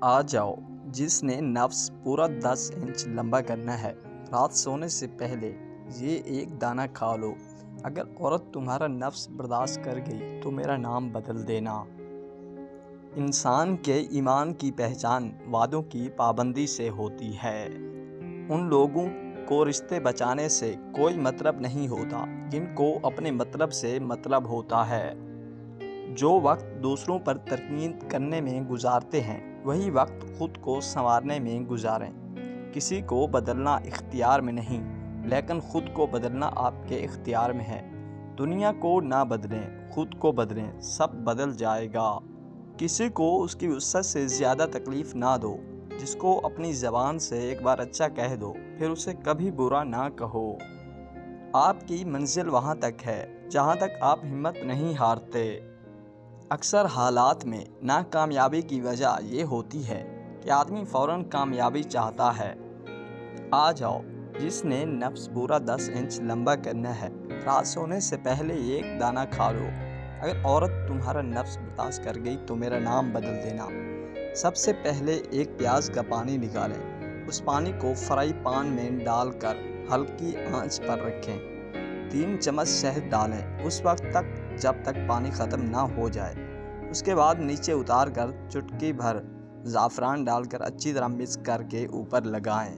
आ जाओ जिसने नफ्स पूरा 10 इंच लंबा करना है, रात सोने से पहले ये एक दाना खा लो। अगर औरत तुम्हारा नफ्स बर्दाश्त कर गई तो मेरा नाम बदल देना। इंसान के ईमान की पहचान वादों की पाबंदी से होती है। उन लोगों को रिश्ते बचाने से कोई मतलब नहीं होता जिनको अपने मतलब से मतलब होता है। जो वक्त दूसरों पर तनकीद करने में गुजारते हैं वही वक्त खुद को संवारने में गुजारें। किसी को बदलना इख्तियार में नहीं, लेकिन खुद को बदलना आपके इख्तियार में है। दुनिया को ना बदलें, खुद को बदलें, सब बदल जाएगा। किसी को उसकी वुसअत से ज़्यादा तकलीफ़ ना दो। जिसको अपनी ज़बान से एक बार अच्छा कह दो फिर उसे कभी बुरा ना कहो। आपकी मंजिल वहाँ तक है जहाँ तक आप हिम्मत नहीं हारते। अक्सर हालात में नाकामयाबी की वजह ये होती है कि आदमी फ़ौरन कामयाबी चाहता है। आ जाओ जिसने नफ्स पूरा 10 इंच लंबा करना है, रात सोने से पहले एक दाना खा लो। अगर औरत तुम्हारा नफ्स बर्दाश्त कर गई तो मेरा नाम बदल देना। सबसे पहले एक प्याज का पानी निकालें। उस पानी को फ्राई पैन में डालकर हल्की आंच पर रखें। 3 चम्मच शहद डालें उस वक्त तक जब तक पानी ख़त्म ना हो जाए। उसके बाद नीचे उतार कर चुटकी भर ज़ाफ़रान डालकर अच्छी तरह मिक्स करके ऊपर लगाएं।